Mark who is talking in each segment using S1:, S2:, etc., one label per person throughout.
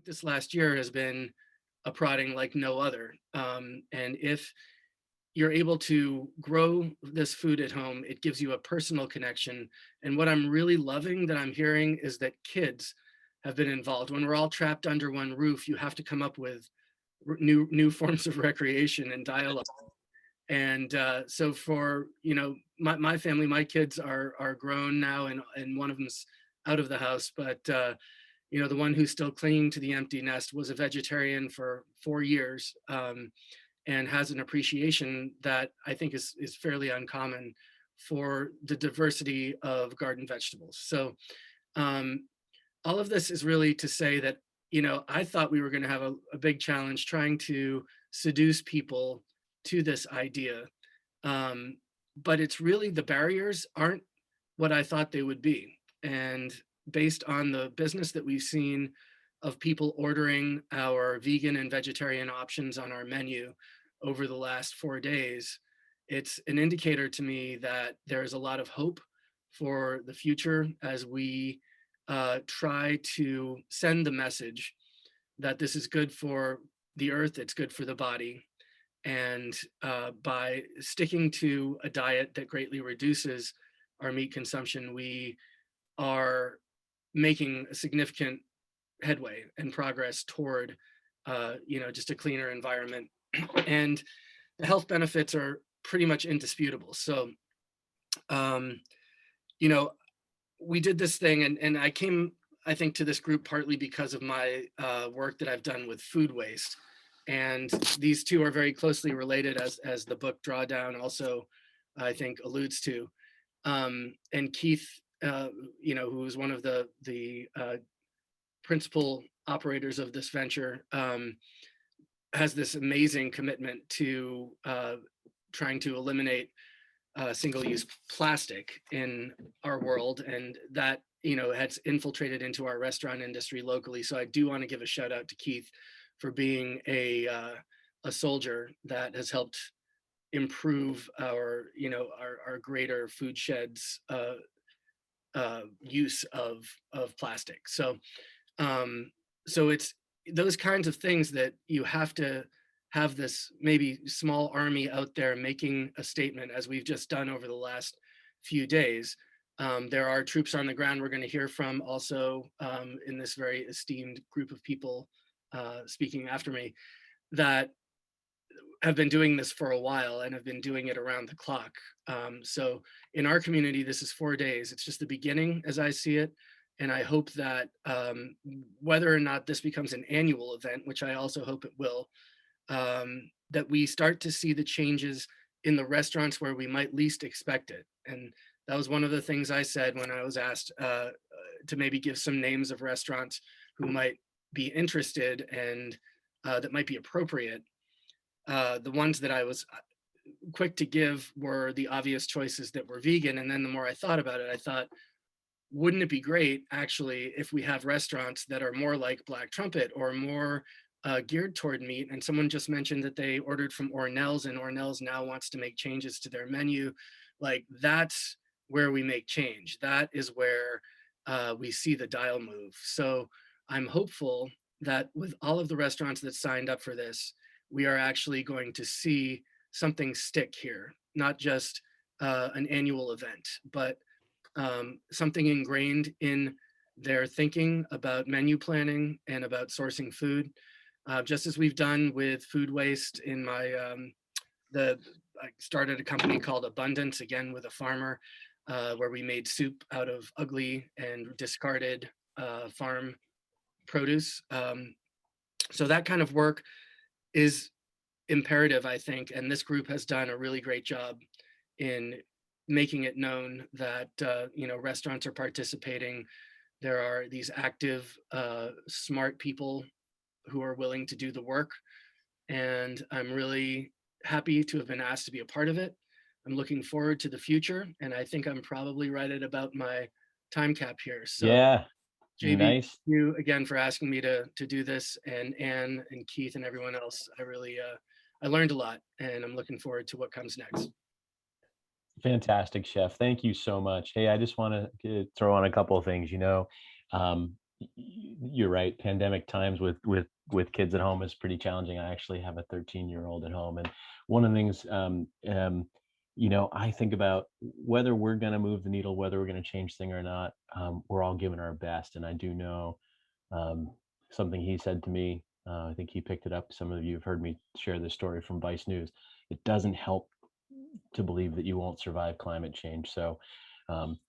S1: this last year has been a prodding like no other. And if you're able to grow this food at home, it gives you a personal connection. And what I'm really loving that I'm hearing is that kids have been involved. When we're all trapped under one roof, you have to come up with new forms of recreation and dialogue. And so for my family, my kids are grown now, and one of them's out of the house, but the one who's still clinging to the empty nest was a vegetarian for 4 years, and has an appreciation that I think is fairly uncommon for the diversity of garden vegetables. So um, all of this is really to say that, I thought we were going to have a big challenge trying to seduce people to this idea. Um, but it's really, the barriers aren't what I thought they would be. And based on the business that we've seen of people ordering our vegan and vegetarian options on our menu over the last 4 days, it's an indicator to me that there's a lot of hope for the future as we try to send the message that this is good for the earth, it's good for the body. And by sticking to a diet that greatly reduces our meat consumption, we are making a significant headway and progress toward, just a cleaner environment. And the health benefits are pretty much indisputable. So, um, you know, we did this thing, and I came, I think, to this group partly because of my work that I've done with food waste. And these two are very closely related, as the book Drawdown also, I think, alludes to. And Keith, who is one of the principal operators of this venture, has this amazing commitment to trying to eliminate single-use plastic in our world, and that has infiltrated into our restaurant industry locally. So I do want to give a shout out to Keith for being a soldier that has helped improve our greater food sheds use of plastic. So it's those kinds of things that you have to have this maybe small army out there making a statement, as we've just done over the last few days. There are troops on the ground we're going to hear from also, in this very esteemed group of people speaking after me, that have been doing this for a while and have been doing it around the clock. So in our community, this is 4 days. It's just the beginning as I see it. And I hope that whether or not this becomes an annual event, which I also hope it will, that we start to see the changes in the restaurants where we might least expect it. And that was one of the things I said when I was asked to maybe give some names of restaurants who might be interested and that might be appropriate. The ones that I was quick to give were the obvious choices that were vegan. And then the more I thought about it, I thought, wouldn't it be great actually if we have restaurants that are more like Black Trumpet or more geared toward meat? And someone just mentioned that they ordered from Ornell's, and Ornell's now wants to make changes to their menu. Like, that's where we make change. That is where we see the dial move. So I'm hopeful that with all of the restaurants that signed up for this, we are actually going to see something stick here, not just an annual event, but something ingrained in their thinking about menu planning and about sourcing food, just as we've done with food waste. In my I started a company called Abundance, again with a farmer, where we made soup out of ugly and discarded farm produce. So that kind of work is imperative, I think, and this group has done a really great job in making it known that restaurants are participating. There are these active, smart people who are willing to do the work, and I'm really happy to have been asked to be a part of it. I'm looking forward to the future, and I think I'm probably right at about my time cap here. So,
S2: Yeah,
S1: JB, thank
S2: nice.
S1: you again for asking me to do this, and Anne and Keith and everyone else. I really I learned a lot, and I'm looking forward to what comes next.
S2: Fantastic, chef. Thank you so much. Hey, I just want to throw on a couple of things. Um, You're right. Pandemic times with kids at home is pretty challenging. I actually have a 13-year-old at home, and one of the things, I think about whether we're going to move the needle, whether we're going to change thing or not. We're all giving our best, and I do know um, something he said to me. I think he picked it up. Some of you have heard me share this story from Vice News. It doesn't help to believe that you won't survive climate change. So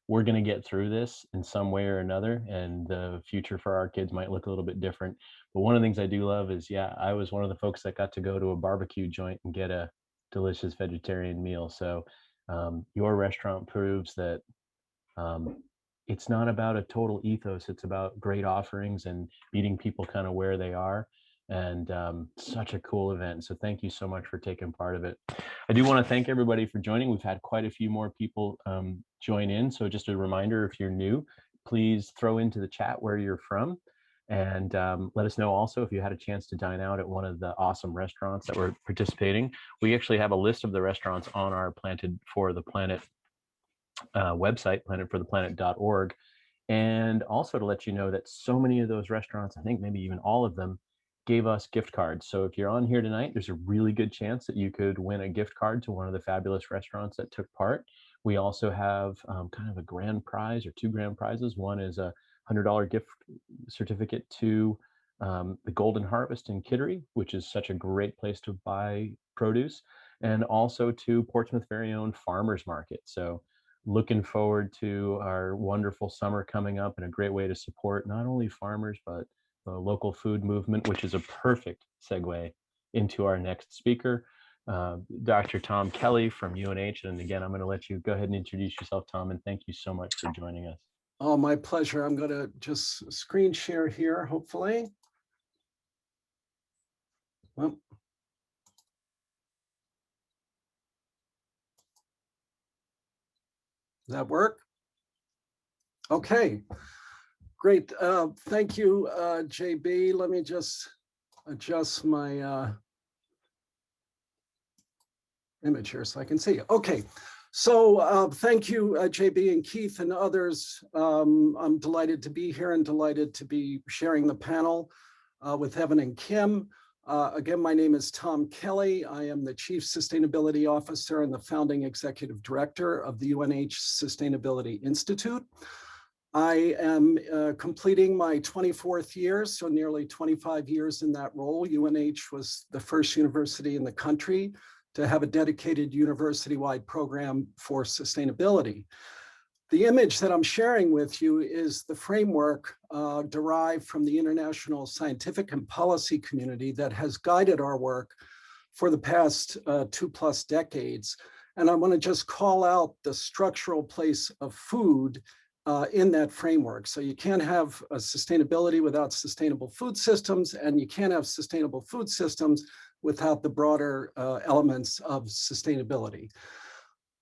S2: we're going to get through this in some way or another, and the future for our kids might look a little bit different. But one of the things I do love is, yeah, I was one of the folks that got to go to a barbecue joint and get a delicious vegetarian meal. So your restaurant proves that um, it's not about a total ethos. It's about great offerings and meeting people kind of where they are. And such a cool event. So thank you so much for taking part of it. I do want to thank everybody for joining. We've had quite a few more people join in. So just a reminder, if you're new, please throw into the chat where you're from. And let us know also if you had a chance to dine out at one of the awesome restaurants that were participating. We actually have a list of the restaurants on our Planted for the Planet website, planetfortheplanet.org. And also to let you know that so many of those restaurants, I think maybe even all of them, gave us gift cards. So if you're on here tonight, there's a really good chance that you could win a gift card to one of the fabulous restaurants that took part. We also have kind of a grand prize or two grand prizes. One is a $100 gift certificate to the Golden Harvest in Kittery, which is such a great place to buy produce, and also to Portsmouth very own Farmers Market. So looking forward to our wonderful summer coming up, and a great way to support not only farmers, but the local food movement, which is a perfect segue into our next speaker, Dr. Tom Kelly from UNH. And again, I'm going to let you go ahead and introduce yourself, Tom, and thank you so much for joining us.
S3: Oh, my pleasure. I'm going to just screen share here, hopefully. Well, does that work? Okay, great. Thank you, JB. Let me just adjust my image here so I can see. Okay, so thank you, JB and Keith and others. I'm delighted to be here and delighted to be sharing the panel with Evan and Kim. Again, my name is Tom Kelly. I am the Chief Sustainability Officer and the founding Executive Director of the UNH Sustainability Institute. I am completing my 24th year, so nearly 25 years in that role. UNH was the first university in the country to have a dedicated university-wide program for sustainability. The image that I'm sharing with you is the framework derived from the international scientific and policy community that has guided our work for the past 2+ decades. And I want to just call out the structural place of food in that framework. So you can't have a sustainability without sustainable food systems, and you can't have sustainable food systems without the broader elements of sustainability.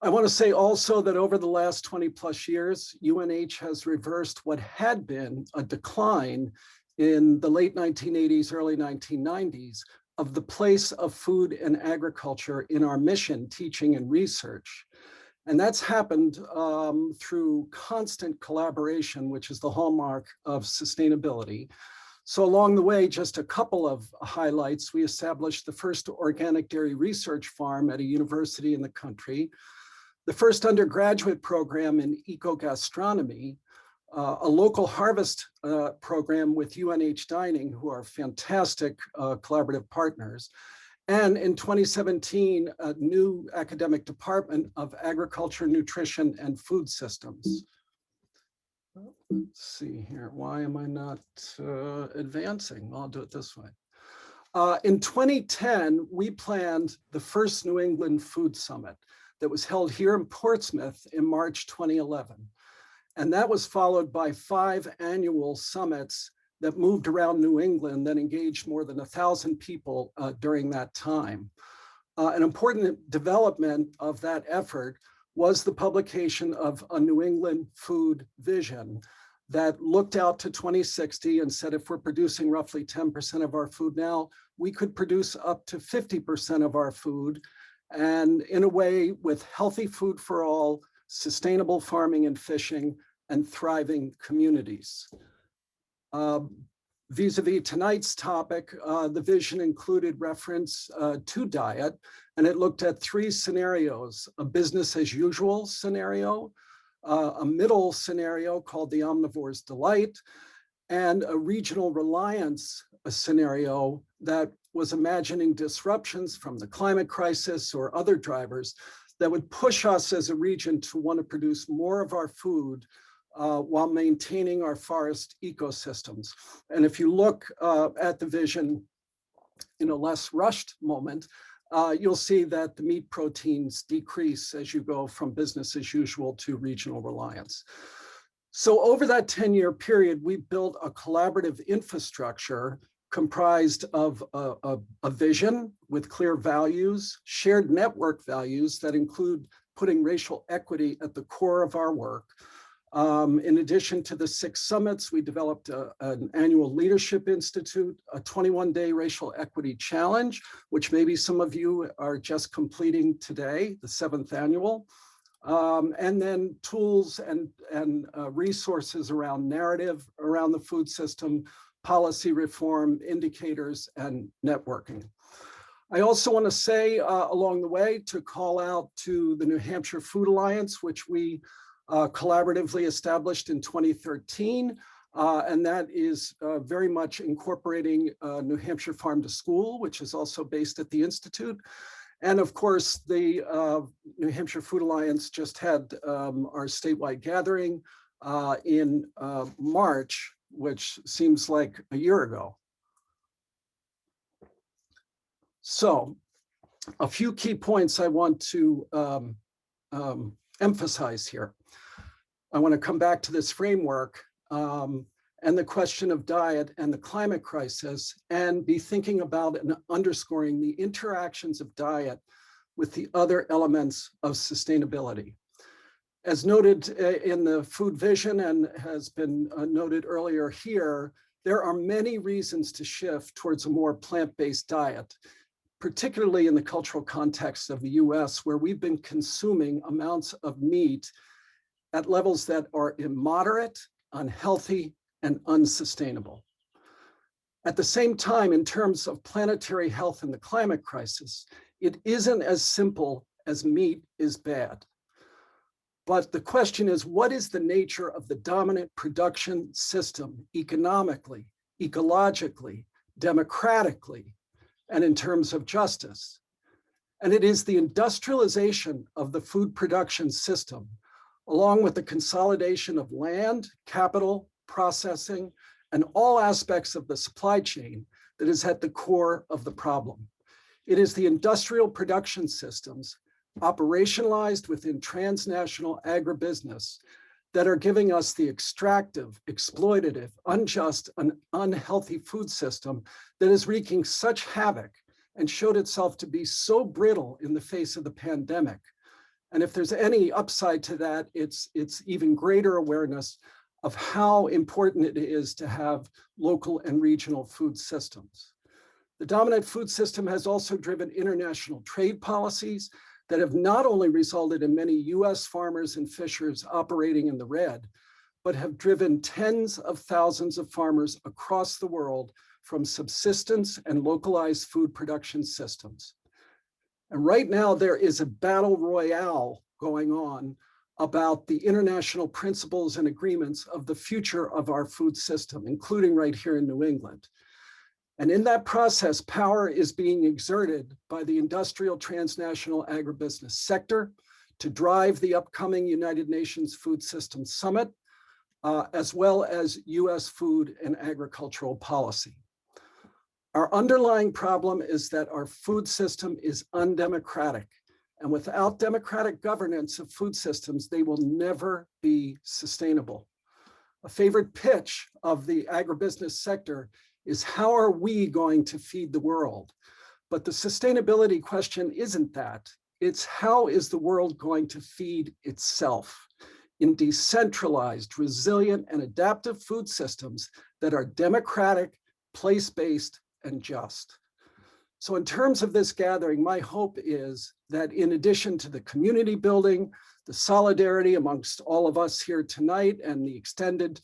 S3: I want to say also that over the last 20+ years, UNH has reversed what had been a decline in the late 1980s, early 1990s of the place of food and agriculture in our mission, teaching, and research. And that's happened through constant collaboration, which is the hallmark of sustainability. So along the way, just a couple of highlights. We established the first organic dairy research farm at a university in the country, the first undergraduate program in eco-gastronomy, a local harvest program with UNH Dining, who are fantastic collaborative partners, and in 2017, a new academic department of agriculture, nutrition, and food systems. Let's see here. Why am I not advancing? I'll do it this way. In 2010, we planned the first New England Food Summit that was held here in Portsmouth in March 2011. And that was followed by 5 annual summits that moved around New England that engaged more than 1,000 people during that time. An important development of that effort was the publication of a New England food vision that looked out to 2060 and said, if we're producing roughly 10% of our food now, we could produce up to 50% of our food, and in a way with healthy food for all, sustainable farming and fishing, and thriving communities. Vis-a-vis tonight's topic, the vision included reference to diet, and it looked at three scenarios: a business as usual scenario, a middle scenario called the omnivore's delight, and a regional reliance scenario that was imagining disruptions from the climate crisis or other drivers that would push us as a region to want to produce more of our food while maintaining our forest ecosystems. And if you look at the vision in a less rushed moment, you'll see that the meat proteins decrease as you go from business as usual to regional reliance. So over that 10-year period, we built a collaborative infrastructure comprised of a vision with clear values, shared network values that include putting racial equity at the core of our work. In addition to the 6 summits, we developed an annual leadership institute, a 21-day racial equity challenge, which maybe some of you are just completing today, the 7th annual. And then tools and resources around narrative, around the food system, policy reform, indicators, and networking. I also want to say along the way to call out to the New Hampshire Food Alliance, which we collaboratively established in 2013. And that is very much incorporating New Hampshire Farm to School, which is also based at the Institute. And of course, the New Hampshire Food Alliance just had our statewide gathering in March, which seems like a year ago. So a few key points I want to emphasize here. I want to come back to this framework and the question of diet and the climate crisis, and be thinking about and underscoring the interactions of diet with the other elements of sustainability. As noted in the food vision and has been noted earlier here, there are many reasons to shift towards a more plant-based diet, particularly in the cultural context of the US, where we've been consuming amounts of meat at levels that are immoderate, unhealthy, and unsustainable. At the same time, in terms of planetary health and the climate crisis, it isn't as simple as meat is bad. But the question is, what is the nature of the dominant production system economically, ecologically, democratically, and in terms of justice? And it is the industrialization of the food production system, along with the consolidation of land, capital, processing, and all aspects of the supply chain that is at the core of the problem. It is the industrial production systems operationalized within transnational agribusiness that are giving us the extractive, exploitative, unjust, and unhealthy food system that is wreaking such havoc and showed itself to be so brittle in the face of the pandemic. And if there's any upside to that, it's even greater awareness of how important it is to have local and regional food systems. The dominant food system has also driven international trade policies that have not only resulted in many US farmers and fishers operating in the red, but have driven tens of thousands of farmers across the world from subsistence and localized food production systems. And right now there is a battle royale going on about the international principles and agreements of the future of our food system, including right here in New England. And in that process, power is being exerted by the industrial transnational agribusiness sector to drive the upcoming United Nations Food Systems Summit, as well as US food and agricultural policy. Our underlying problem is that our food system is undemocratic, and without democratic governance of food systems, they will never be sustainable. A favorite pitch of the agribusiness sector is, how are we going to feed the world? But the sustainability question isn't that. It's, how is the world going to feed itself in decentralized, resilient, and adaptive food systems that are democratic, place-based, and just? So in terms of this gathering, my hope is that in addition to the community building, the solidarity amongst all of us here tonight, and the extended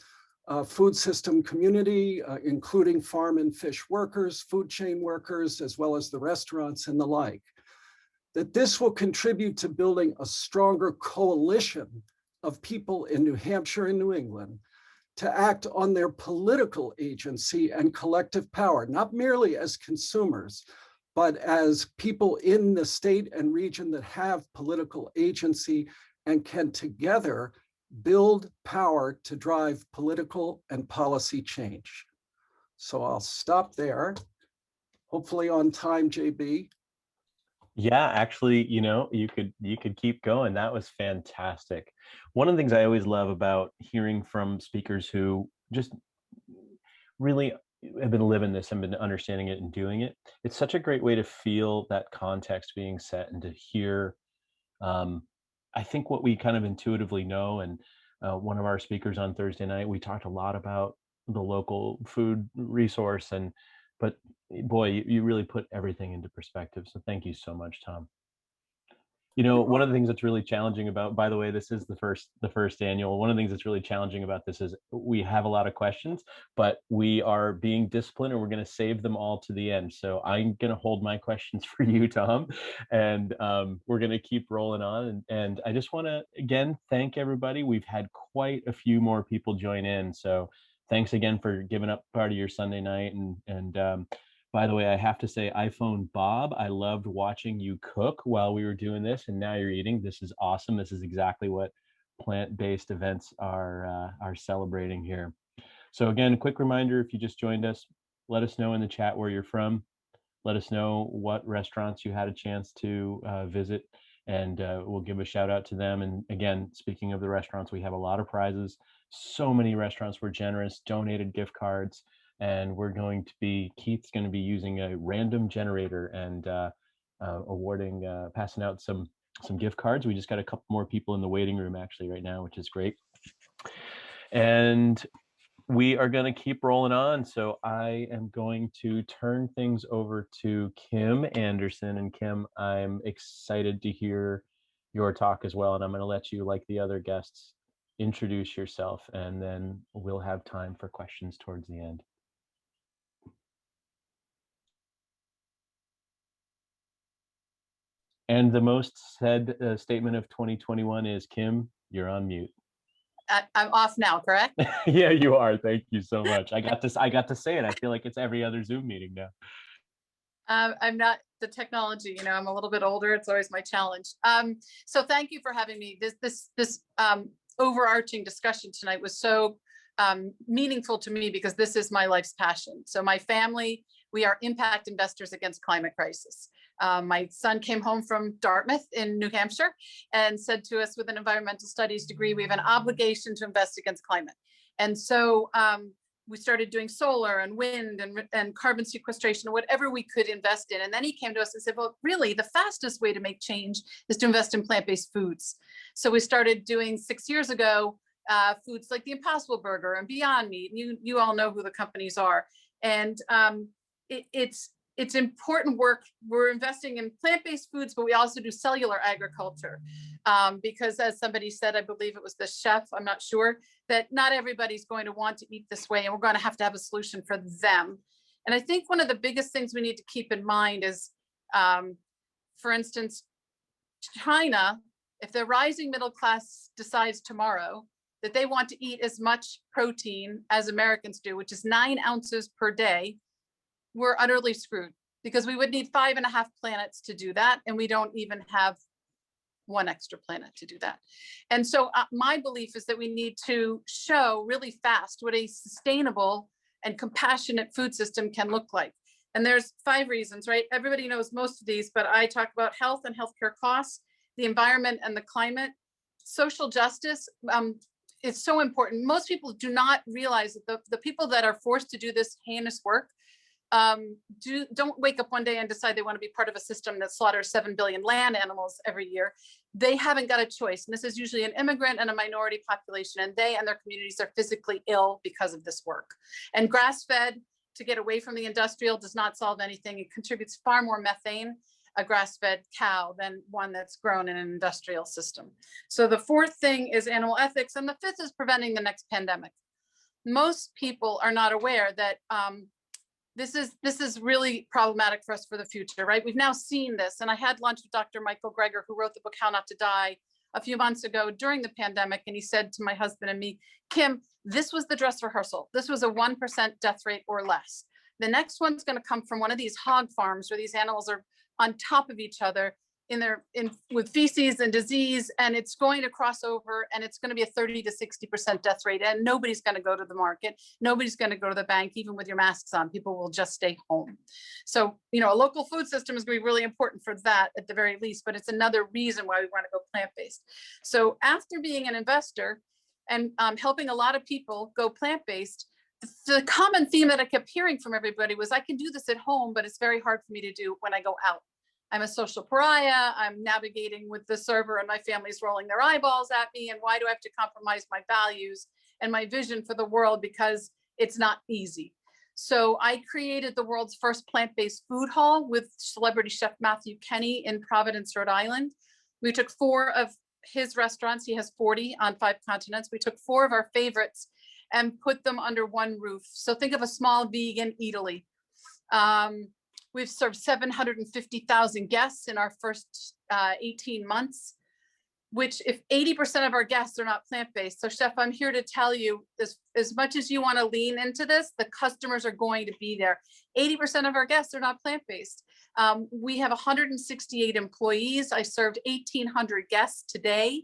S3: food system community, including farm and fish workers, food chain workers, as well as the restaurants and the like. That this will contribute to building a stronger coalition of people in New Hampshire and New England to act on their political agency and collective power, not merely as consumers, but as people in the state and region that have political agency and can together build power to drive political and policy change. So I'll stop there, hopefully on time, JB.
S2: Yeah, actually, you could keep going. That was fantastic. One of the things I always love about hearing from speakers who just really have been living this and been understanding it and doing it, it's such a great way to feel that context being set and to hear, I think, what we kind of intuitively know. And one of our speakers on Thursday night, we talked a lot about the local food resource, but boy, you really put everything into perspective. So thank you so much, Tom. One of the things that's really challenging about, by the way, this is the first annual. One of the things that's really challenging about this is we have a lot of questions, but we are being disciplined and we're going to save them all to the end. So I'm going to hold my questions for you, Tom, and we're going to keep rolling on. And I just want to, again, thank everybody. We've had quite a few more people join in. So thanks again for giving up part of your Sunday night. And by the way, I have to say, iPhone Bob, I loved watching you cook while we were doing this, and now you're eating. This is awesome. This is exactly what plant-based events are celebrating here. So again, a quick reminder, if you just joined us, let us know in the chat where you're from. Let us know what restaurants you had a chance to visit, and we'll give a shout out to them. And again, speaking of the restaurants, we have a lot of prizes. So many restaurants were generous, donated gift cards. And Keith's going to be using a random generator and passing out some gift cards. We just got a couple more people in the waiting room actually right now, which is great. And we are going to keep rolling on. So I am going to turn things over to Kim Anderson. And Kim, I'm excited to hear your talk as well. And I'm going to let you, like the other guests, introduce yourself, and then we'll have time for questions towards the end. And the most said statement of 2021 is, Kim, you're on mute.
S4: I'm off now, correct?
S2: Yeah, you are. Thank you so much. I got to say it. I feel like it's every other Zoom meeting now.
S4: I'm not the technology, I'm a little bit older. It's always my challenge. So thank you for having me. This overarching discussion tonight was so meaningful to me because this is my life's passion. So my family, we are impact investors against climate crisis. My son came home from Dartmouth in New Hampshire and said to us, with an environmental studies degree, we have an obligation to invest against climate. And so we started doing solar and wind and carbon sequestration, or whatever we could invest in. And then he came to us and said, well, really, the fastest way to make change is to invest in plant-based foods. So we started doing 6 years ago, foods like the Impossible Burger and Beyond Meat. You all know who the companies are. And it's important work. We're investing in plant-based foods, but we also do cellular agriculture because, as somebody said, I believe it was the chef, I'm not sure, that not everybody's going to want to eat this way, and we're going to have a solution for them. And I think one of the biggest things we need to keep in mind is, for instance, China, if the rising middle class decides tomorrow that they want to eat as much protein as Americans do, which is 9 ounces per day, we're utterly screwed because we would need 5.5 planets to do that. And we don't even have 1 extra planet to do that. And so my belief is that we need to show really fast what a sustainable and compassionate food system can look like. And there's 5 reasons, right? Everybody knows most of these, but I talk about health and healthcare costs, the environment and the climate, social justice. It's so important. Most people do not realize that the people that are forced to do this heinous work don't wake up one day and decide they want to be part of a system that slaughters 7 billion land animals every year. They haven't got a choice. And this is usually an immigrant and a minority population, and they and their communities are physically ill because of this work. And grass-fed, to get away from the industrial, does not solve anything. It contributes far more methane, a grass-fed cow, than one that's grown in an industrial system. So the 4th thing is animal ethics, and the 5th is preventing the next pandemic. most people are not aware that this is really problematic for us for the future, right? We've now seen this, and I had lunch with Dr. Michael Greger, who wrote the book How Not to Die a few months ago during the pandemic, and he said to my husband and me, Kim, this was the dress rehearsal. This was a 1% death rate or less. The next one's going to come from one of these hog farms where these animals are on top of each other with feces and disease, and it's going to cross over, and it's going to be a 30 to 60% death rate, and nobody's going to go to the market. Nobody's going to go to the bank, even with your masks on. People will just stay home. So, a local food system is going to be really important for that at the very least, but it's another reason why we want to go plant-based. So after being an investor and helping a lot of people go plant-based, the common theme that I kept hearing from everybody was, I can do this at home, but it's very hard for me to do when I go out. I'm a social pariah. I'm navigating with the server and my family's rolling their eyeballs at me. And why do I have to compromise my values and my vision for the world? Because it's not easy. So I created the world's first plant-based food hall with celebrity chef Matthew Kenny in Providence, Rhode Island. We took 4 of his restaurants. He has 40 on 5 continents. We took 4 of our favorites and put them under one roof. So think of a small vegan eataly. We've served 750,000 guests in our first 18 months, which if 80% of our guests are not plant-based. So Chef, I'm here to tell you, as much as you want to lean into this, the customers are going to be there. 80% of our guests are not plant-based. We have 168 employees. I served 1,800 guests today.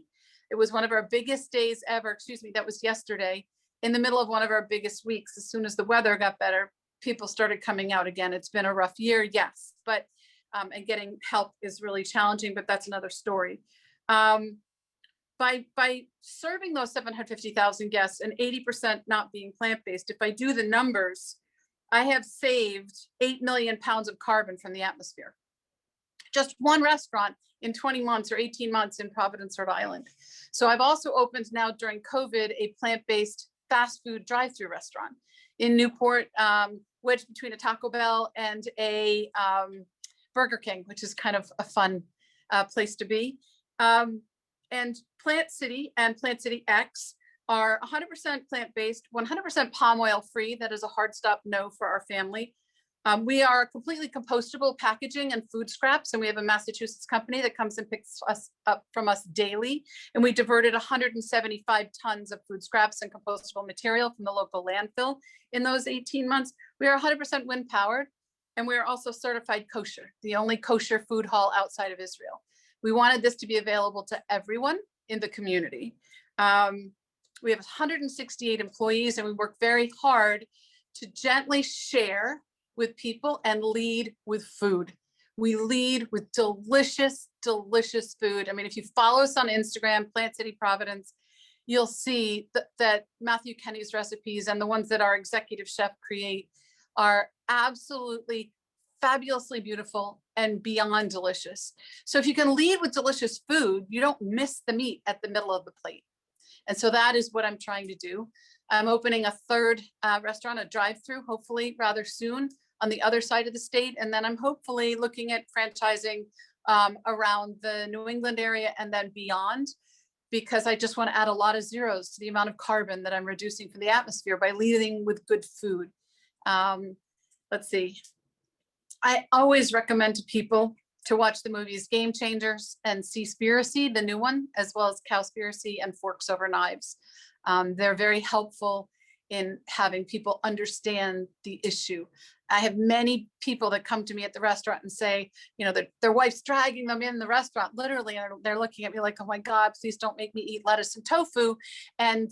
S4: It was one of our biggest days ever. Excuse me, that was yesterday, in the middle of one of our biggest weeks. As soon as the weather got better, people started coming out again. It's been a rough year, yes, but and getting help is really challenging, but that's another story. By serving those 750,000 guests and 80% not being plant-based, if I do the numbers, I have saved 8 million pounds of carbon from the atmosphere. Just one restaurant in 20 months or 18 months in Providence, Rhode Island. So I've also opened now during COVID a plant-based fast food drive-through restaurant in Newport, wedged between a Taco Bell and a Burger King, which is kind of a fun place to be. And Plant City and Plant City X are 100% plant-based, 100% palm oil free. That is a hard stop no for our family. We are completely compostable packaging and food scraps, and we have a Massachusetts company that comes and picks us up from us daily. And we diverted 175 tons of food scraps and compostable material from the local landfill in those 18 months. We are 100% wind powered, and we are also certified kosher, the only kosher food hall outside of Israel. We wanted this to be available to everyone in the community. We have 168 employees, and we work very hard to gently share with people and lead with food. We lead with delicious, delicious food. I mean, if you follow us on Instagram, Plant City Providence, you'll see that Matthew Kenny's recipes and the ones that our executive chef create are absolutely fabulously beautiful and beyond delicious. So if you can lead with delicious food, you don't miss the meat at the middle of the plate. And so that is what I'm trying to do. I'm opening a 3rd restaurant, a drive-through, hopefully rather soon, on the other side of the state. And then I'm hopefully looking at franchising around the New England area and then beyond, because I just want to add a lot of zeros to the amount of carbon that I'm reducing from the atmosphere by leading with good food. Let's see. I always recommend to people to watch the movies Game Changers and Seaspiracy, the new one, as well as Cowspiracy and Forks Over Knives. They're very helpful in having people understand the issue. I have many people that come to me at the restaurant and say, that their wife's dragging them in the restaurant, literally, and they're looking at me like, oh my God, please don't make me eat lettuce and tofu. And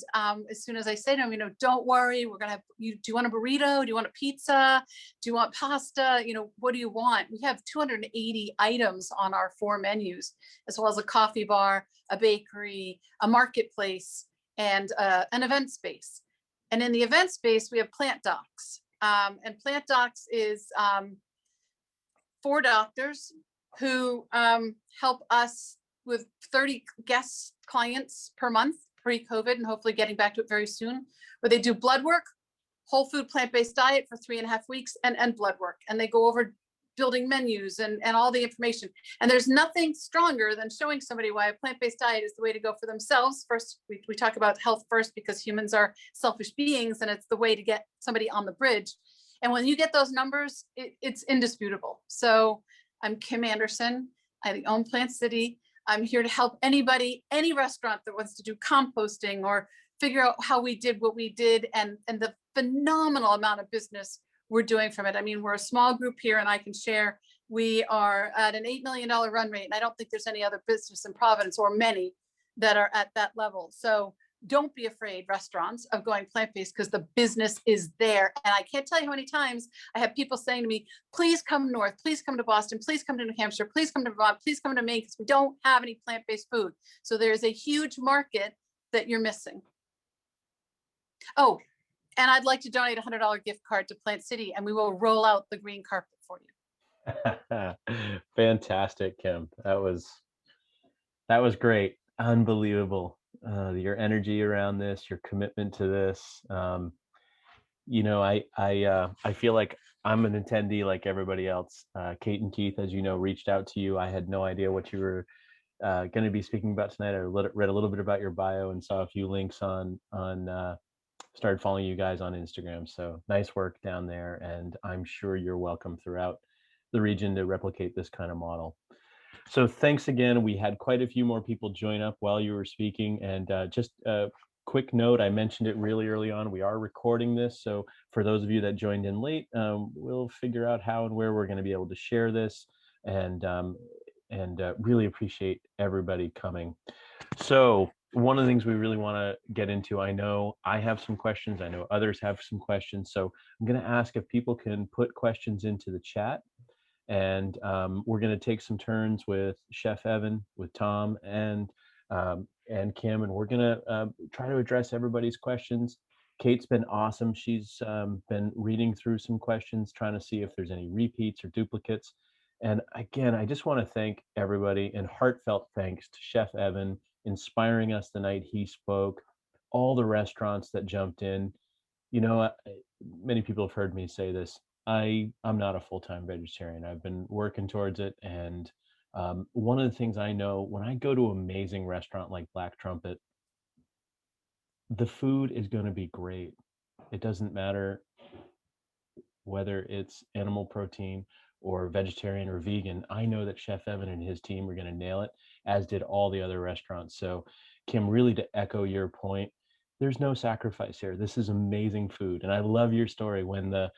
S4: as soon as I say to them, don't worry, we're gonna have, do you want a burrito? Do you want a pizza? Do you want pasta? What do you want? We have 280 items on our 4 menus, as well as a coffee bar, a bakery, a marketplace, and an event space. And in the event space, we have Plant Docs. And Plant Docs is 4 doctors who help us with 30 guest clients per month pre-COVID, and hopefully getting back to it very soon, where they do blood work, whole food plant-based diet for 3.5 weeks, and blood work. And they go over building menus and all the information. And there's nothing stronger than showing somebody why a plant-based diet is the way to go for themselves. First, we talk about health first because humans are selfish beings, and it's the way to get somebody on the bridge. And when you get those numbers, it's indisputable. So I'm Kim Anderson. I own Plant City. I'm here to help anybody, any restaurant that wants to do composting or figure out how we did what we did and the phenomenal amount of business we're doing from it. I mean, we're a small group here, and I can share we are at an $8 million run rate. And I don't think there's any other business in Providence or many that are at that level. So don't be afraid, restaurants, of going plant-based, because the business is there. And I can't tell you how many times I have people saying to me, please come north, please come to Boston, please come to New Hampshire, please come to Vermont, please come to Maine, because we don't have any plant-based food. So there's a huge market that you're missing. Oh, and I'd like to donate a $100 gift card to Plant City, and we will roll out the green carpet for you.
S2: Fantastic, Kim. That was great. Unbelievable. Your energy around this, your commitment to this. You know, I feel like I'm an attendee like everybody else. Kate and Keith, as you know, reached out to you. I had no idea what you were going to be speaking about tonight. I read a little bit about your bio and saw a few links on started following you guys on Instagram. So nice work down there. And I'm sure you're welcome throughout the region to replicate this kind of model. So thanks again. We had quite a few more people join up while you were speaking. And just a quick note, I mentioned it really early on, we are recording this. So for those of you that joined in late, we'll figure out how and where we're going to be able to share this. And really appreciate everybody coming. So one of the things we really want to get into, I know I have some questions, I know others have some questions. So I'm going to ask if people can put questions into the chat. And we're going to take some turns with Chef Evan, with Tom, and Kim, and we're going to try to address everybody's questions. Kate's been awesome. She's been reading through some questions, trying to see if there's any repeats or duplicates. And again, I just want to thank everybody, and heartfelt thanks to Chef Evan, inspiring us the night he spoke, all the restaurants that jumped in. You know, many people have heard me say this. I'm not a full-time vegetarian. I've been working towards it. And one of the things I know, when I go to an amazing restaurant like Black Trumpet, the food is going to be great. It doesn't matter whether it's animal protein or vegetarian or vegan. I know that Chef Evan and his team are going to nail it, as did all the other restaurants. So Kim, really to echo your point, there's no sacrifice here. This is amazing food. And I love your story when the,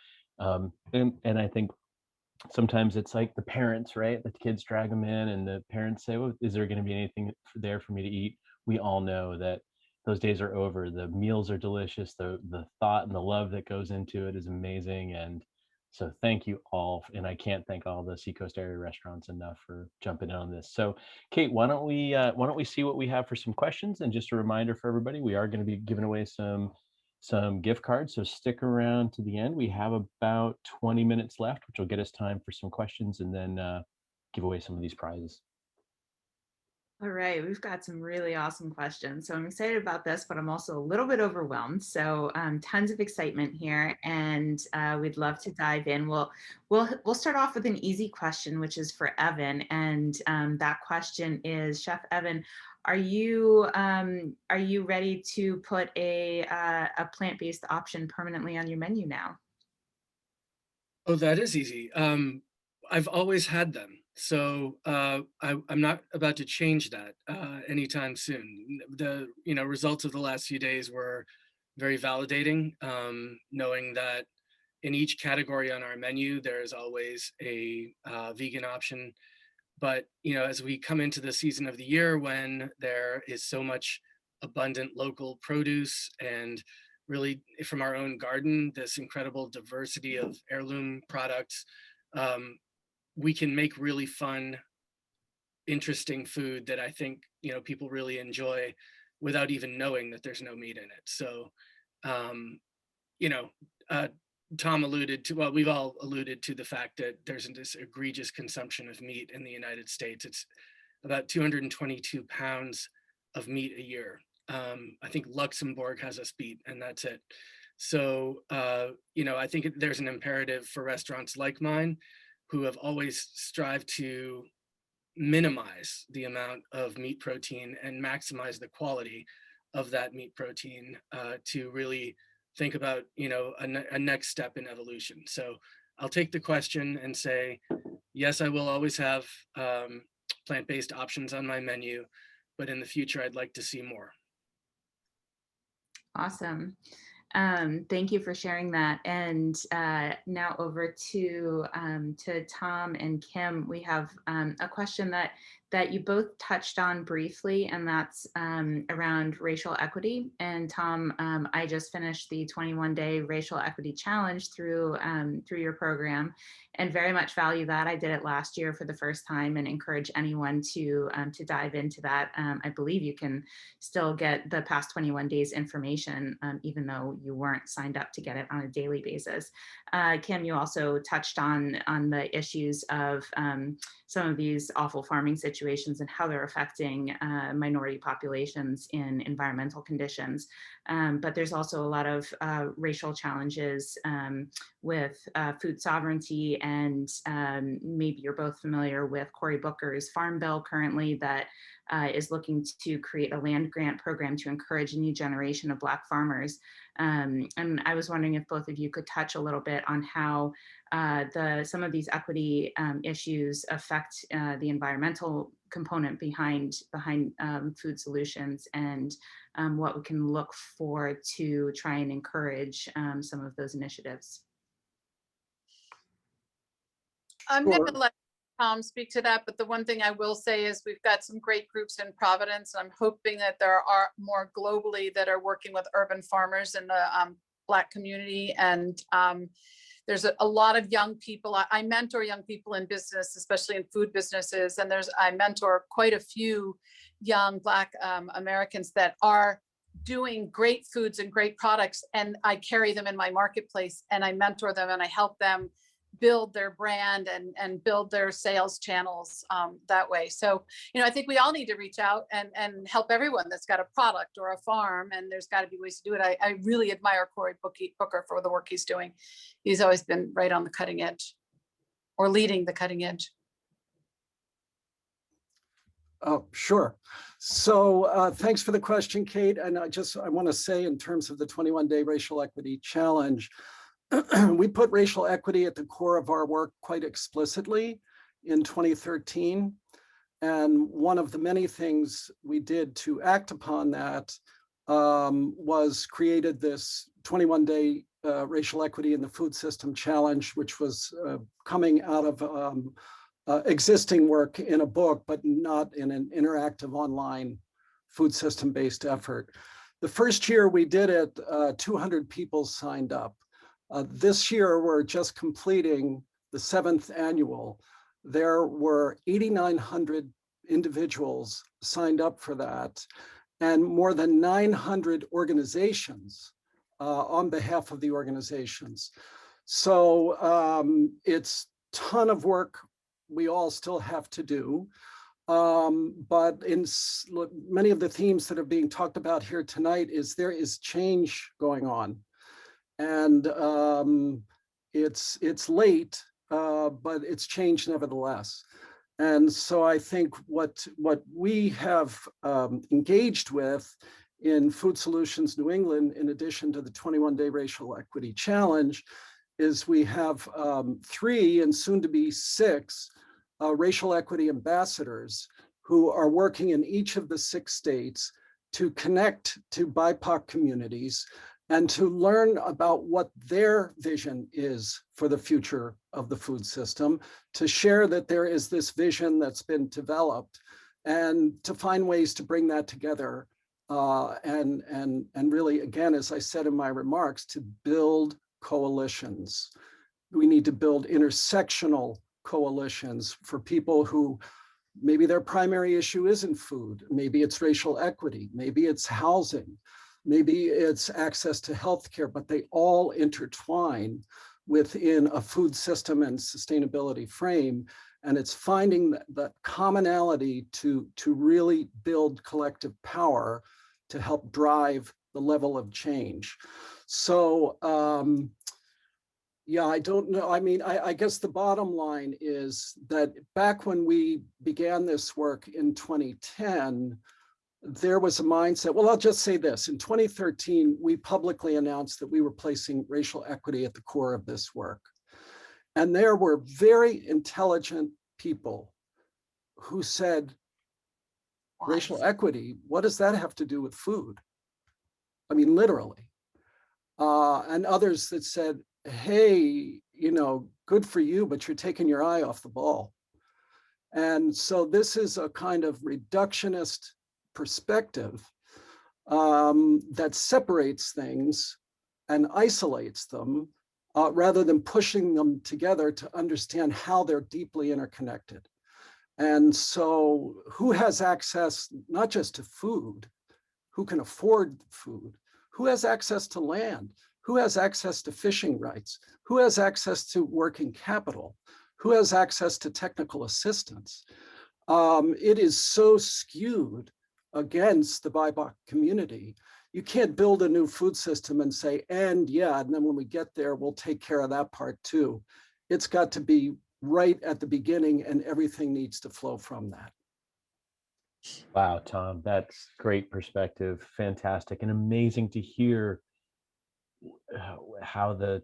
S2: and I think sometimes it's like the parents, right? The kids drag them in and the parents say, well, is there going to be anything there for me to eat? We all know that those days are over. The meals are delicious. The thought and the love that goes into it is amazing. And so thank you all. And I can't thank all the Seacoast area restaurants enough for jumping in on this. So Kate, why don't we see what we have for some questions? And just a reminder for everybody, we are going to be giving away some gift cards. So stick around to the end. We have about 20 minutes left, which will get us time for some questions and then give away some of these prizes.
S5: All right, we've got some really awesome questions. So I'm excited about this, but I'm also a little bit overwhelmed. So tons of excitement here, and we'd love to dive in. We'll start off with an easy question, which is for Evan, and that question is, Chef Evan, are you ready to put a plant-based option permanently on your menu now?
S1: Oh, that is easy. I've always had them. So I'm not about to change that anytime soon. The results of the last few days were very validating, knowing that in each category on our menu, there is always a vegan option. But as we come into the season of the year when there is so much abundant local produce and really from our own garden, this incredible diversity of heirloom products, we can make really fun, interesting food that I think, people really enjoy without even knowing that there's no meat in it. So, Tom alluded to, well, we've all alluded to the fact that there's this egregious consumption of meat in the United States. It's about 222 pounds of meat a year. I think Luxembourg has us beat, and that's it. So, I think there's an imperative for restaurants like mine who have always strived to minimize the amount of meat protein and maximize the quality of that meat protein, to really think about, a next step in evolution. So I'll take the question and say, yes, I will always have plant-based options on my menu, but in the future, I'd like to see more.
S5: Awesome. Thank you for sharing that. And now over to Tom and Kim. We have a question that you both touched on briefly, and that's around racial equity. And Tom, I just finished the 21-day racial equity challenge through your program, and very much value that. I did it last year for the first time, and encourage anyone to dive into that. I believe you can still get the past 21 days information, even though you weren't signed up to get it on a daily basis. Kim, you also touched on the issues of some of these awful farming situations and how they're affecting minority populations in environmental conditions. But there's also a lot of racial challenges with food sovereignty, and maybe you're both familiar with Cory Booker's Farm Bill currently that is looking to create a land grant program to encourage a new generation of Black farmers. And I was wondering if both of you could touch a little bit on how some of these equity issues affect the environmental component behind food solutions, and what we can look for to try and encourage some of those initiatives.
S4: I'm going to let Tom speak to that, but the one thing I will say is we've got some great groups in Providence. I'm hoping that there are more globally that are working with urban farmers in the Black community. And there's a lot of young people. I mentor young people in business, especially in food businesses. And I mentor quite a few young Black Americans that are doing great foods and great products. And I carry them in my marketplace, and I mentor them, and I help them build their brand and build their sales channels that way. So, I think we all need to reach out and help everyone that's got a product or a farm, and there's got to be ways to do it. I really admire Cory Booker for the work he's doing. He's always been right on the cutting edge, or leading the cutting edge.
S3: Oh, sure. So thanks for the question, Kate. And I want to say, in terms of the 21-day racial equity challenge, we put racial equity at the core of our work quite explicitly in 2013. And one of the many things we did to act upon that was created this 21-day racial equity in the food system challenge, which was coming out of existing work in a book, but not in an interactive online food system-based effort. The first year we did it, 200 people signed up. This year, we're just completing the 7th annual. There were 8,900 individuals signed up for that, and more than 900 organizations on behalf of the organizations. So it's a ton of work we all still have to do. But in many of the themes that are being talked about here tonight, there is change going on. And it's late, but it's changed nevertheless. And so I think what we have engaged with in Food Solutions New England, in addition to the 21-day racial equity challenge, is we have 3 and soon to be 6 racial equity ambassadors who are working in each of the 6 states to connect to BIPOC communities and to learn about what their vision is for the future of the food system, to share that there is this vision that's been developed, and to find ways to bring that together. And really, again, as I said in my remarks, to build coalitions. We need to build intersectional coalitions for people who maybe their primary issue isn't food, maybe it's racial equity, maybe it's housing, maybe it's access to healthcare, but they all intertwine within a food system and sustainability frame. And it's finding that commonality to really build collective power to help drive the level of change. So, Yeah, I don't know. I mean, I guess the bottom line is that back when we began this work in 2010, there was a mindset. Well, I'll just say this. In 2013, we publicly announced that we were placing racial equity at the core of this work. And there were very intelligent people who said, racial equity, what does that have to do with food? I mean, literally. And others that said, hey, you know, good for you, but you're taking your eye off the ball. And so this is a kind of reductionist perspective that separates things and isolates them rather than pushing them together to understand how they're deeply interconnected. And so who has access not just to food, who can afford food, who has access to land, who has access to fishing rights, who has access to working capital, who has access to technical assistance. It is so skewed against the BIPOC community. You can't build a new food system and say, and then when we get there, we'll take care of that part too. It's got to be right at the beginning and everything needs to flow from that.
S2: Wow, Tom, that's great perspective. Fantastic and amazing to hear how the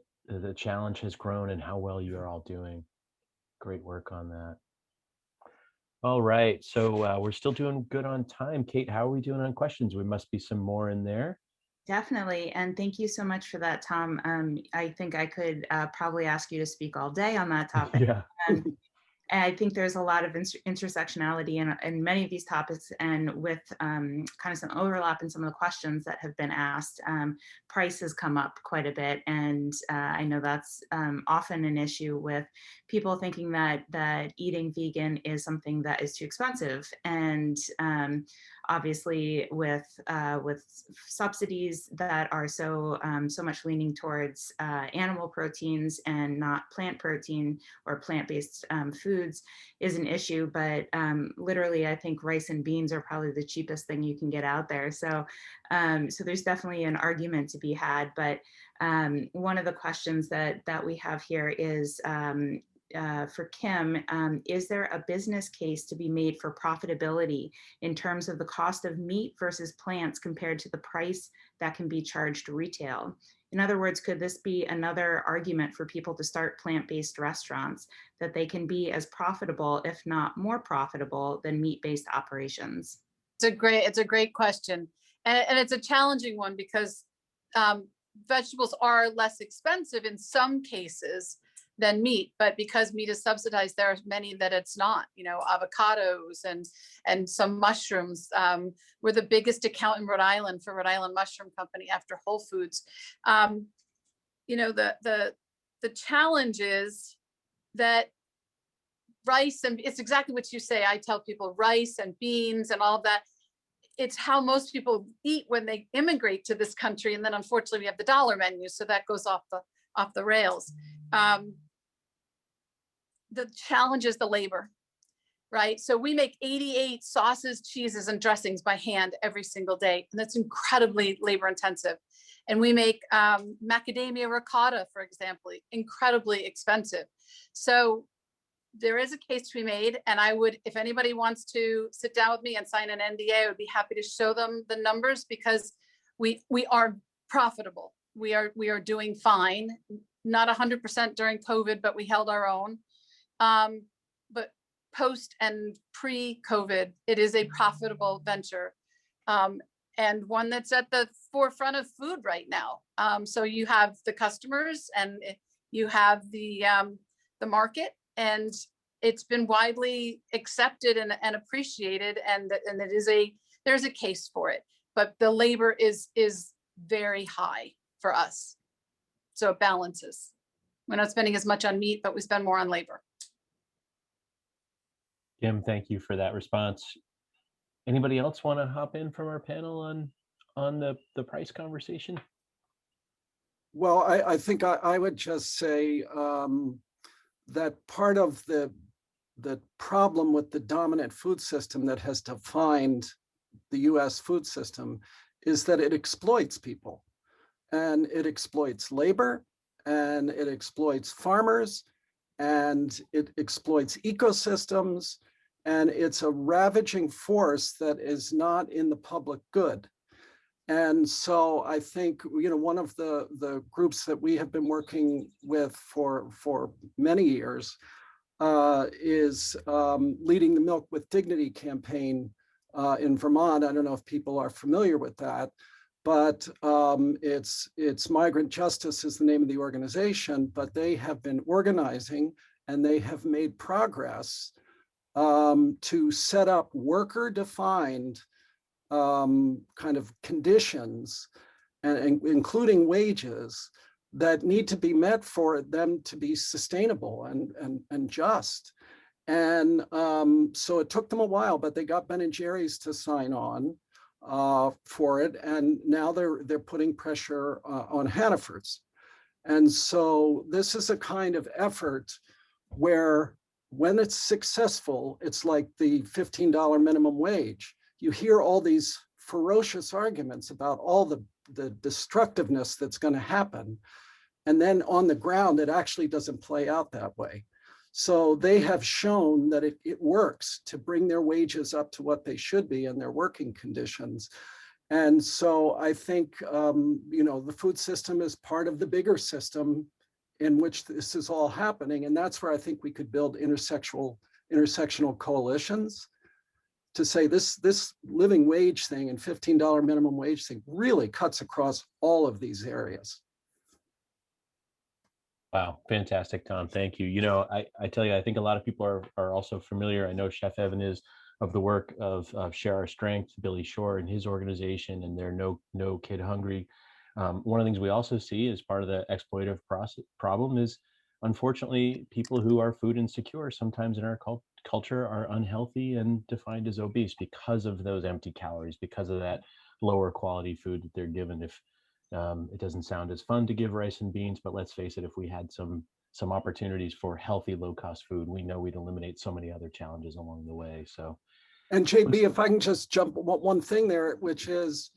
S2: challenge has grown and how well you are all doing. Great work on that. All right, so we're still doing good on time. Kate, how are we doing on questions? We must be some more in there.
S5: Definitely. And thank you so much for that, Tom. I think I could probably ask you to speak all day on that topic.
S2: Yeah.
S5: And I think there's a lot of intersectionality in many of these topics, and with kind of some overlap in some of the questions that have been asked. Price has come up quite a bit, and I know that's often an issue with people thinking that eating vegan is something that is too expensive, and obviously with subsidies that are so much leaning towards animal proteins and not plant protein or plant-based foods is an issue. But literally, I think rice and beans are probably the cheapest thing you can get out there. So so there's definitely an argument to be had. But one of the questions that we have here is for Kim, is there a business case to be made for profitability in terms of the cost of meat versus plants compared to the price that can be charged retail? In other words, could this be another argument for people to start plant-based restaurants, that they can be as profitable, if not more profitable, than meat-based operations?
S4: It's a great question. And it's a challenging one because vegetables are less expensive in some cases than meat, but because meat is subsidized, there are many that it's not. You know, avocados and some mushrooms. We're the biggest account in Rhode Island for Rhode Island Mushroom Company after Whole Foods. You know, the challenge is that rice, and it's exactly what you say. I tell people rice and beans and all of that. It's how most people eat when they immigrate to this country, and then unfortunately we have the dollar menu, so that goes off the rails. The challenge is the labor, right? So we make 88 sauces, cheeses, and dressings by hand every single day, and that's incredibly labor intensive. And we make macadamia ricotta, for example, incredibly expensive. So there is a case to be made, and I would, if anybody wants to sit down with me and sign an NDA, I would be happy to show them the numbers, because we are profitable. We are doing fine. Not 100% during COVID, but we held our own. But post and pre-COVID, it is a profitable venture, and one that's at the forefront of food right now. So you have the customers and you have the market, and it's been widely accepted and appreciated, and there's a case for it. But the labor is very high for us, so it balances. We're not spending as much on meat, but we spend more on labor.
S2: Kim, thank you for that response. Anybody else want to hop in from our panel on the price conversation?
S3: Well, I think I would just say that part of the problem with the dominant food system that has defined the US food system is that it exploits people, and it exploits labor, and it exploits farmers, and it exploits ecosystems, and it's a ravaging force that is not in the public good. And so I think, one of the groups that we have been working with for many years is leading the Milk with Dignity campaign in Vermont. I don't know if people are familiar with that, but it's Migrant Justice is the name of the organization, but they have been organizing and they have made progress to set up worker-defined kind of conditions, and including wages, that need to be met for them to be sustainable and just. And so it took them a while, but they got Ben and Jerry's to sign on for it, and now they're putting pressure on Hannaford's. And so this is a kind of effort where, when it's successful, it's like the $15 minimum wage. You hear all these ferocious arguments about all the destructiveness that's going to happen. And then on the ground, it actually doesn't play out that way. So they have shown that it works to bring their wages up to what they should be in their working conditions. And so I think, the food system is part of the bigger system in which this is all happening. And that's where I think we could build intersectional coalitions to say this living wage thing and $15 minimum wage thing really cuts across all of these areas.
S2: Wow, fantastic, Tom. Thank you. I tell you, I think a lot of people are also familiar. I know Chef Evan is, of the work of Share Our Strength, Billy Shore and his organization, and their No Kid Hungry. One of the things we also see as part of the exploitative problem is, unfortunately, people who are food insecure sometimes in our culture are unhealthy and defined as obese because of those empty calories, because of that lower quality food that they're given. If it doesn't sound as fun to give rice and beans, but let's face it, if we had some opportunities for healthy, low-cost food, we know we'd eliminate so many other challenges along the way. So,
S3: and JB, if I can just jump one thing there, which is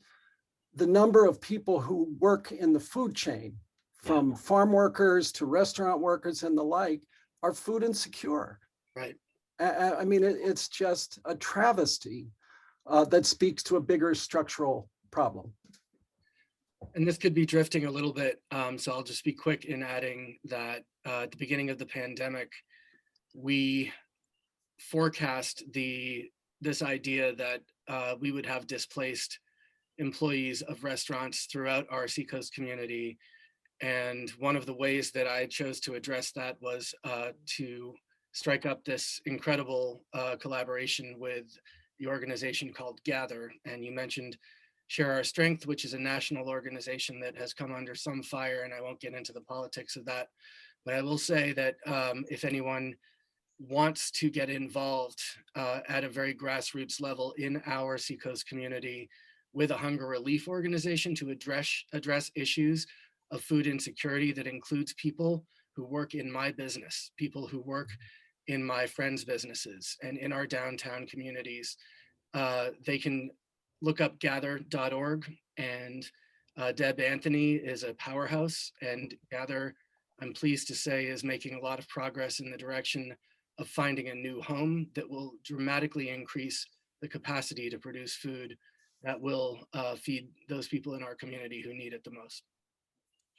S3: the number of people who work in the food chain, from farm workers to restaurant workers and the like, are food insecure.
S1: Right.
S3: I mean, it's just a travesty that speaks to a bigger structural problem.
S1: And this could be drifting a little bit, so I'll just be quick in adding that at the beginning of the pandemic, we forecast this idea that we would have displaced employees of restaurants throughout our Seacoast community. And one of the ways that I chose to address that was to strike up this incredible collaboration with the organization called Gather. And you mentioned Share Our Strength, which is a national organization that has come under some fire, and I won't get into the politics of that. But I will say that if anyone wants to get involved at a very grassroots level in our Seacoast community with a hunger relief organization to address issues of food insecurity that includes people who work in my business, people who work in my friends' businesses and in our downtown communities, they can look up gather.org, and Deb Anthony is a powerhouse, and Gather, I'm pleased to say, is making a lot of progress in the direction of finding a new home that will dramatically increase the capacity to produce food that will feed those people in our community who need it the most.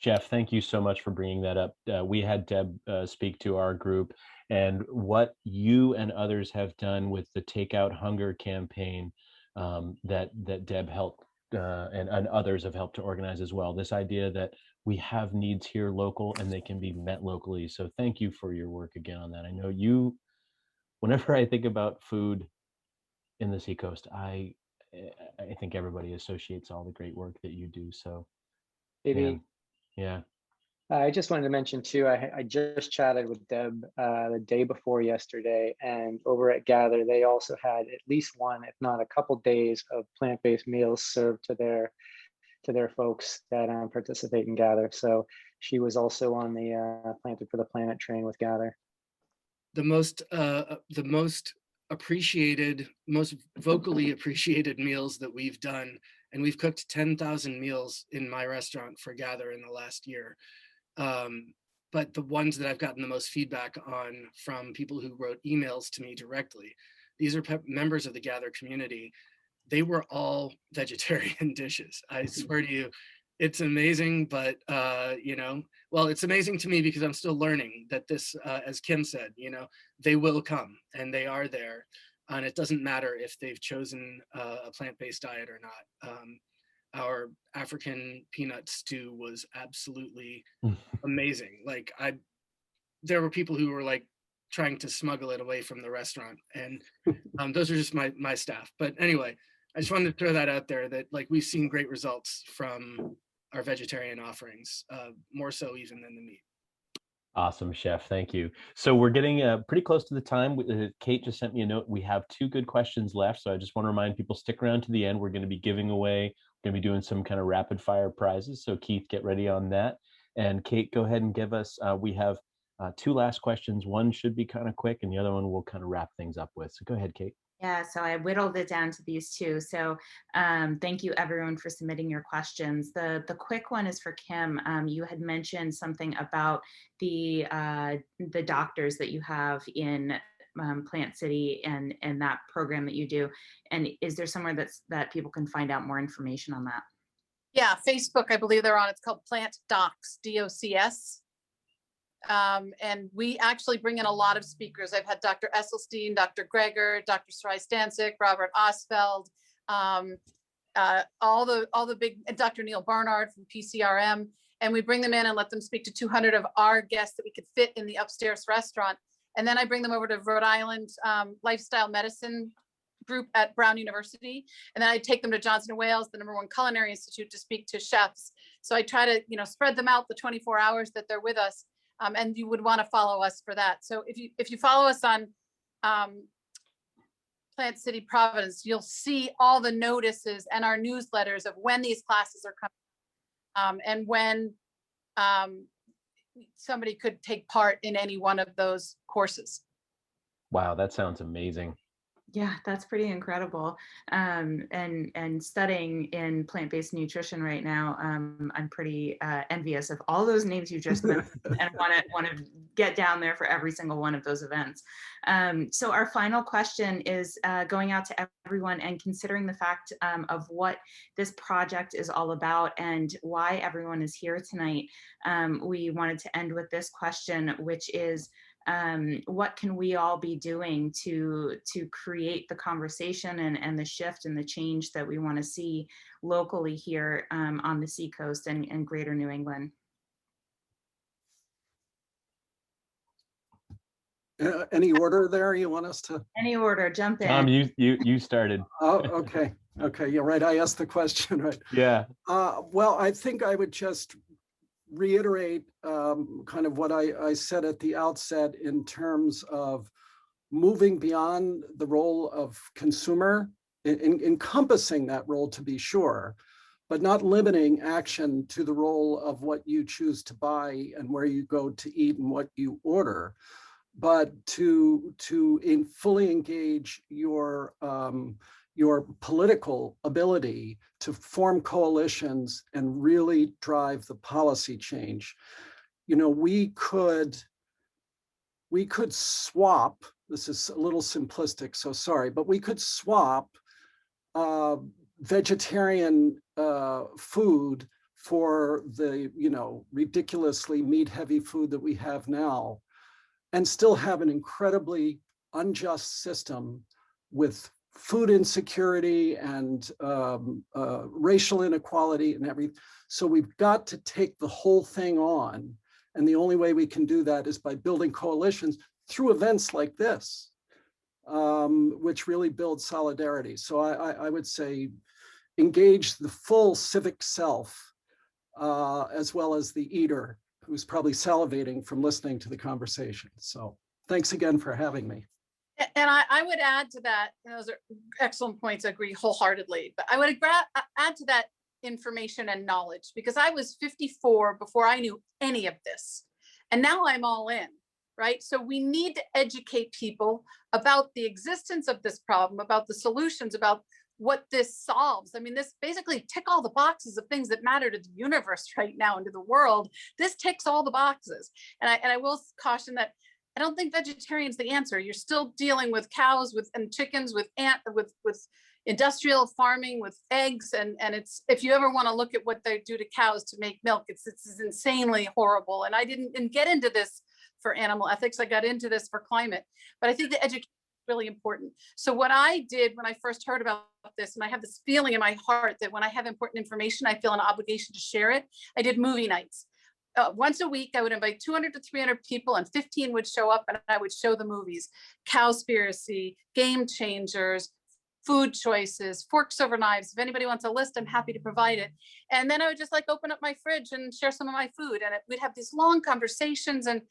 S2: Jeff, thank you so much for bringing that up. We had Deb speak to our group, and what you and others have done with the Takeout Hunger campaign that Deb helped and others have helped to organize as well. This idea that we have needs here local and they can be met locally. So thank you for your work again on that. I know whenever I think about food in the Seacoast, I think everybody associates all the great work that you do. So, yeah.
S6: I just wanted to mention too, I just chatted with Deb the day before yesterday, and over at Gather, they also had at least one, if not a couple days of plant-based meals served to their folks that participate in Gather. So she was also on the Planted for the Planet train with Gather.
S1: The most appreciated, most vocally appreciated meals that we've done, and we've cooked 10,000 meals in my restaurant for Gather in the last year. But the ones that I've gotten the most feedback on from people who wrote emails to me directly, these are members of the Gather community. They were all vegetarian dishes. I swear to you, it's amazing, but well, it's amazing to me because I'm still learning that this, as Kim said, they will come and they are there. And it doesn't matter if they've chosen a plant-based diet or not. Our African peanut stew was absolutely amazing. Like there were people who were like trying to smuggle it away from the restaurant, and those are just my staff. But anyway, I just wanted to throw that out there that like we've seen great results from our vegetarian offerings, more so even than the meat.
S2: Awesome, Chef. Thank you. So we're getting pretty close to the time. Kate just sent me a note. We have 2 good questions left. So I just want to remind people, stick around to the end. We're going to be giving away, going to be doing some kind of rapid fire prizes. So Keith, get ready on that. And Kate, go ahead and give us, we have 2 last questions. One should be kind of quick and the other one we'll kind of wrap things up with. So go ahead, Kate.
S5: Yeah, so I whittled it down to these 2. So thank you everyone for submitting your questions. The quick one is for Kim. You had mentioned something about the doctors that you have in Plant City and that program that you do. And is there somewhere that people can find out more information on that?
S4: Yeah, Facebook, I believe they're on. It's called Plant Docs, DOCS. And we actually bring in a lot of speakers. I've had Dr. Esselstyn, Dr. Greger, Dr. Sarai Stancic, Robert Osfeld, all the big, Dr. Neil Barnard from PCRM. And we bring them in and let them speak to 200 of our guests that we could fit in the upstairs restaurant. And then I bring them over to Rhode Island Lifestyle Medicine group at Brown University. And then I take them to Johnson & Wales, the #1 culinary institute, to speak to chefs. So I try to, spread them out the 24 hours that they're with us. And you would want to follow us for that. So if you follow us on Plant City Providence, you'll see all the notices and our newsletters of when these classes are coming, and when somebody could take part in any one of those courses.
S2: Wow, that sounds amazing.
S5: Yeah, that's pretty incredible. And studying in plant-based nutrition right now, I'm pretty envious of all those names you just mentioned, and want to get down there for every single one of those events. So our final question is going out to everyone and considering the fact of what this project is all about and why everyone is here tonight. We wanted to end with this question, which is, what can we all be doing to create the conversation and the shift and the change that we want to see locally here on the Seacoast and greater New England?
S3: Any order there you want us to?
S5: Any order, jump in.
S2: Tom, you started.
S3: Oh, okay. Okay, you're right. I asked the question, right?
S2: Yeah.
S3: Well, I think I would just reiterate kind of what I said at the outset in terms of moving beyond the role of consumer, encompassing that role to be sure, but not limiting action to the role of what you choose to buy and where you go to eat and what you order, but to fully engage your political ability to form coalitions and really drive the policy change. We could swap, this is a little simplistic, so sorry, but we could swap vegetarian food for the, ridiculously meat-heavy food that we have now, and still have an incredibly unjust system with food insecurity and racial inequality and everything. So we've got to take the whole thing on. And the only way we can do that is by building coalitions through events like this, which really build solidarity. So I would say engage the full civic self, as well as the eater, who's probably salivating from listening to the conversation. So thanks again for having me.
S4: And I would add to that, those are excellent points, I agree wholeheartedly, but I would add to that information and knowledge, because I was 54 before I knew any of this. And now I'm all in, right? So we need to educate people about the existence of this problem, about the solutions, about what this solves. I mean, this basically tick all the boxes of things that matter to the universe right now and to the world. This ticks all the boxes. And I will caution that I don't think vegetarian's the answer. You're still dealing with cows and chickens, with industrial farming, with eggs, and it's, if you ever want to look at what they do to cows to make milk, it's insanely horrible. And I didn't get into this for animal ethics. I got into this for climate, but I think the education is really important. So what I did when I first heard about this, and I have this feeling in my heart that when I have important information, I feel an obligation to share it. I did movie nights. Once a week, I would invite 200 to 300 people, and 15 would show up, and I would show the movies: Cowspiracy, Game Changers, Food Choices, Forks Over Knives. If anybody wants a list, I'm happy to provide it. And then I would just like open up my fridge and share some of my food, and we'd have these long conversations, and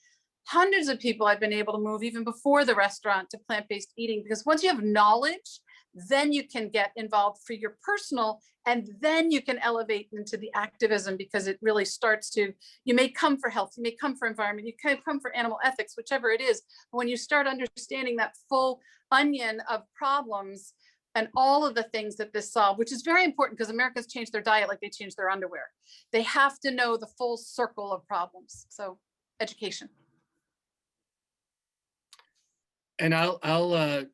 S4: hundreds of people I've been able to move even before the restaurant to plant-based eating, because once you have knowledge, then you can get involved for your personal, and then you can elevate into the activism, because it really starts to, you may come for health, you may come for environment, you can come for animal ethics, whichever it is. But when you start understanding that full onion of problems and all of the things that this solve, which is very important, because Americans change their diet like they change their underwear. They have to know the full circle of problems. So education.
S1: And I'll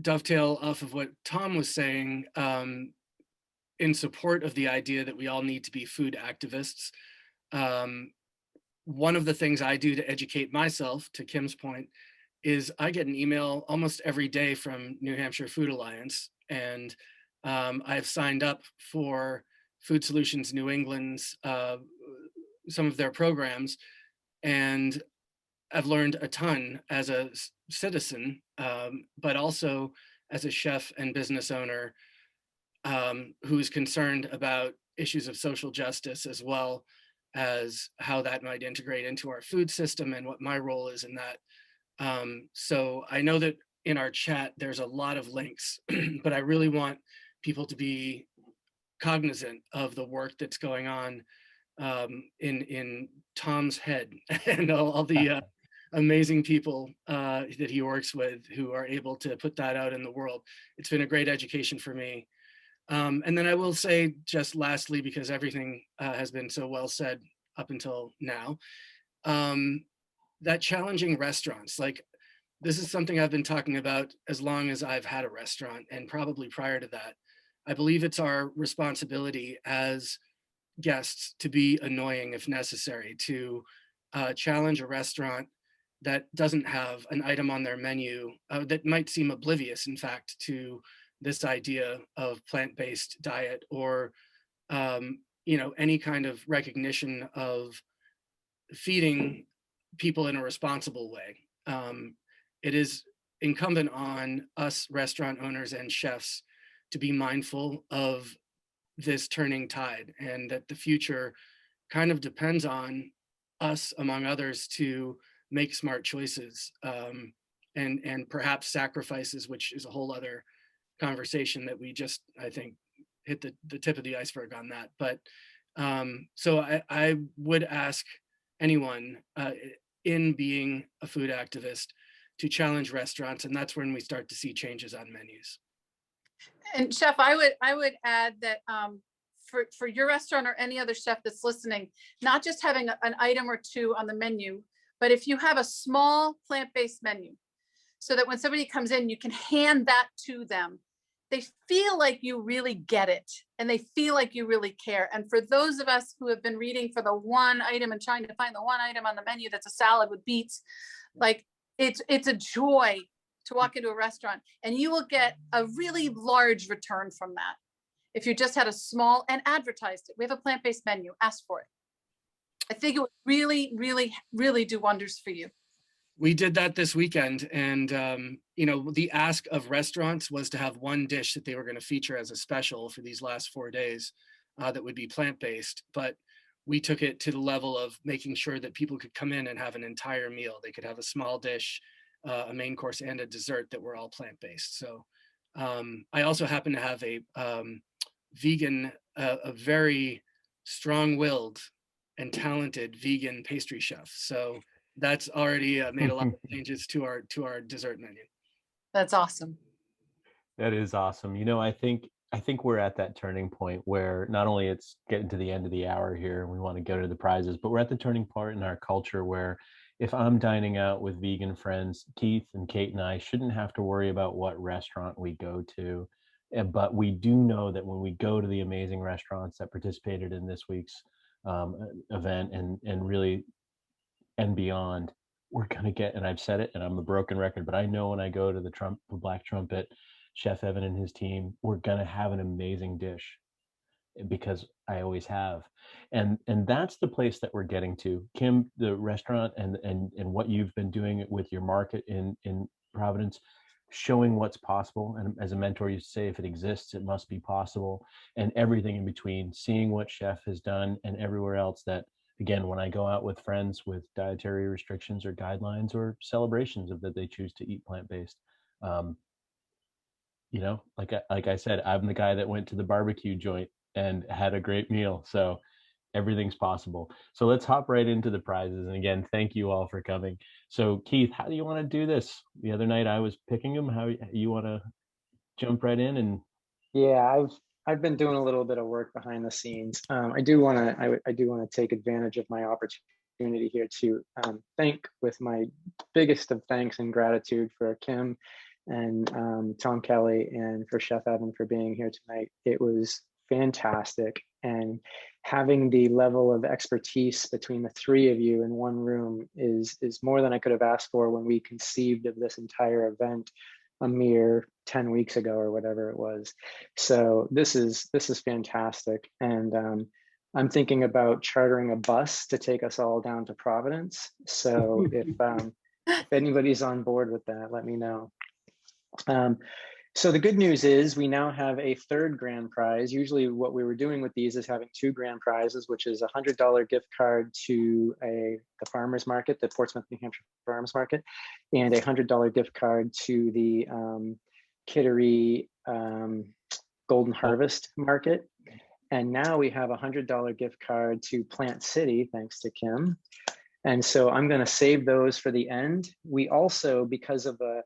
S1: dovetail off of what Tom was saying, in support of the idea that we all need to be food activists. One of the things I do to educate myself, to Kim's point, is I get an email almost every day from New Hampshire Food Alliance, and I've signed up for Food Solutions New England's, some of their programs, and I've learned a ton as a citizen, but also as a chef and business owner who's concerned about issues of social justice, as well as how that might integrate into our food system and what my role is in that. So I know that in our chat, there's a lot of links, but I really want people to be cognizant of the work that's going on in Tom's head and all the amazing people that he works with who are able to put that out in the world. It's been a great education for me. And then I will say, just lastly, because everything has been so well said up until now, that challenging restaurants, like this is something I've been talking about as long as I've had a restaurant, and probably prior to that. I believe it's our responsibility as guests to be annoying if necessary, to challenge a restaurant that doesn't have an item on their menu that might seem oblivious, in fact, to this idea of plant-based diet, or any kind of recognition of feeding people in a responsible way. It is incumbent on us restaurant owners and chefs to be mindful of this turning tide, and that the future kind of depends on us, among others, to make smart choices and perhaps sacrifices, which is a whole other conversation that we just, I think, hit the tip of the iceberg on that. But so I would ask anyone in being a food activist to challenge restaurants, and that's when we start to see changes on menus.
S4: And chef, I would add that for your restaurant or any other chef that's listening, not just having an item or two on the menu, but if you have a small plant-based menu, so that when somebody comes in, you can hand that to them. They feel like you really get it, and they feel like you really care. And for those of us who have been reading for the one item and trying to find the one item on the menu that's a salad with beets, like it's a joy to walk into a restaurant, and you will get a really large return from that. If you just had a small and advertised it, we have a plant-based menu, ask for it. I think it would really, really, really do wonders for you.
S1: We did that this weekend, and the ask of restaurants was to have one dish that they were going to feature as a special for these last 4 days that would be plant-based. But we took it to the level of making sure that people could come in and have an entire meal. They could have a small dish, a main course, and a dessert that were all plant-based. So I also happen to have a vegan, a very strong-willed and talented vegan pastry chef. So that's already made a lot of changes to our dessert menu.
S4: That's awesome.
S2: That is awesome. I think I think we're at that turning point where not only it's getting to the end of the hour here and we want to go to the prizes, but we're at the turning point in our culture where if I'm dining out with vegan friends, Keith and Kate and I shouldn't have to worry about what restaurant we go to. But we do know that when we go to the amazing restaurants that participated in this week's event and really and beyond, we're gonna get, and I've said it, and I'm a broken record, but I know when I go to the Black Trumpet, Chef Evan and his team, we're gonna have an amazing dish because I always have, and that's the place that we're getting to. Kim, the restaurant and what you've been doing with your market in Providence, showing what's possible. And as a mentor used to say, if it exists, it must be possible, and everything in between. Seeing what Chef has done and everywhere else that again, when I go out with friends with dietary restrictions or guidelines or celebrations of that they choose to eat plant-based, um, you know, like I said, I'm the guy that went to the barbecue joint and had a great meal. So everything's possible. So let's hop right into the prizes. And again, thank you all for coming. So Keith, how do you want to do this? The other night I was picking them. How you want to jump right in and
S6: Yeah, I've been doing a little bit of work behind the scenes. I do want to I do want to take advantage of my opportunity here to thank with my biggest of thanks and gratitude for Kim and Tom Kelly and for Chef Evan for being here tonight. It was fantastic, and having the level of expertise between the three of you in one room is more than I could have asked for when we conceived of this entire event a mere 10 weeks ago or whatever it was. So this is fantastic. And I'm thinking about chartering a bus to take us all down to Providence. So if anybody's on board with that, let me know. So the good news is we now have a third grand prize. Usually what we were doing with these is having two grand prizes, which is a $100 gift card to the farmer's market, the Portsmouth, New Hampshire farmer's market, and a $100 gift card to the Kittery Golden Harvest Market. And now we have a $100 gift card to Plant City, thanks to Kim. And so I'm going to save those for the end. We also, because of a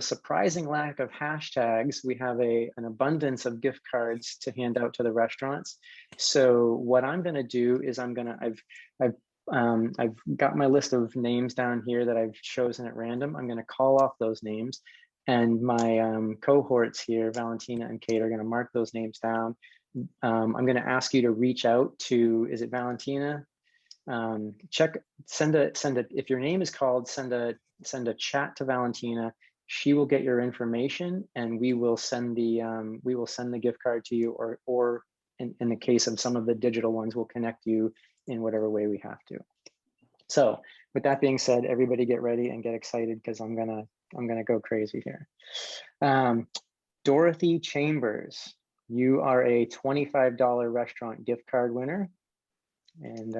S6: surprising lack of hashtags, we have an abundance of gift cards to hand out to the restaurants. So what I'm going to do is I've got my list of names down here that I've chosen at random. I'm going to call off those names, and my cohorts here, Valentina and Kate, are going to mark those names down. I'm going to ask you to reach out to, is it Valentina? If your name is called, send a chat to Valentina. She will get your information, and we will send the gift card to you, or in the case of some of the digital ones, we'll connect you in whatever way we have to. So with that being said, everybody get ready and get excited, because I'm gonna go crazy here. Dorothy Chambers, you are a $25 restaurant gift card winner, and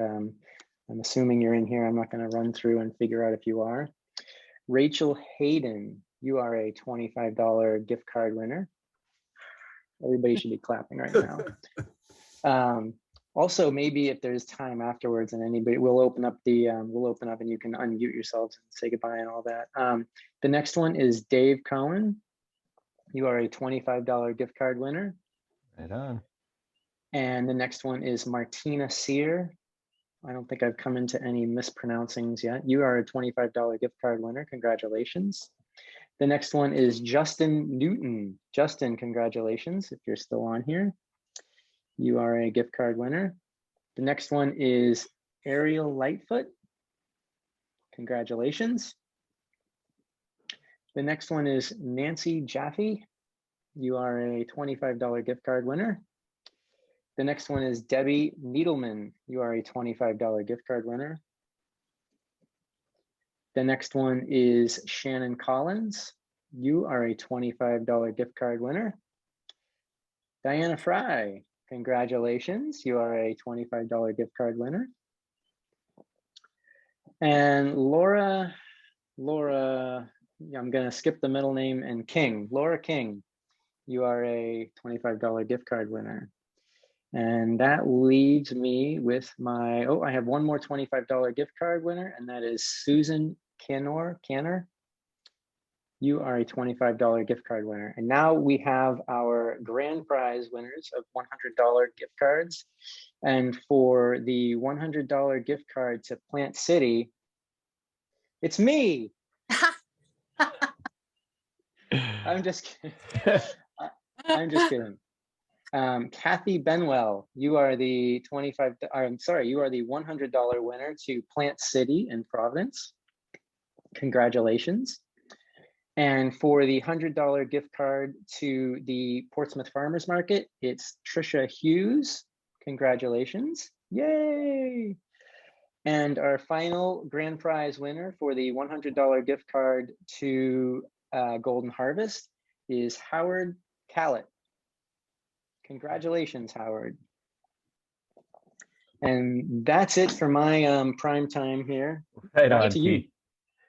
S6: I'm assuming you're in here. I'm not going to run through and figure out if you are. Rachel Hayden, you are a $25 gift card winner. Everybody should be clapping right now. Also, maybe if there's time afterwards and anybody, we'll open up and you can unmute yourselves and say goodbye and all that. The next one is Dave Cohen. You are a $25 gift card winner.
S2: right on.
S6: And the next one is Martina Sear. I don't think I've come into any mispronouncings yet. You are a $25 gift card winner. Congratulations. The next one is Justin Newton. Justin, congratulations if you're still on here. You are a gift card winner. The next one is Ariel Lightfoot. Congratulations. The next one is Nancy Jaffe. You are a $25 gift card winner. The next one is Debbie Needleman. You are a $25 gift card winner. The next one is Shannon Collins. You are a $25 gift card winner. Diana Fry, congratulations. You are a $25 gift card winner. And Laura, I'm gonna skip the middle name, and King, Laura King, you are a $25 gift card winner. And that leaves me with my, I have one more $25 gift card winner, and that is Susan Canner. You are a $25 gift card winner. And now we have our grand prize winners of $100 gift cards. And for the $100 gift card to Plant City, it's me. I'm just kidding. I'm just kidding. Kathy Benwell, you are the you are the $100 winner to Plant City in Providence. Congratulations. And for the $100 gift card to the Portsmouth Farmers Market, it's Trisha Hughes. Congratulations. Yay. And our final grand prize winner for the $100 gift card to Golden Harvest is Howard Callett. Congratulations, Howard. And that's it for my prime time here.
S2: Right
S6: Back
S2: on,
S6: to you.
S2: Keith.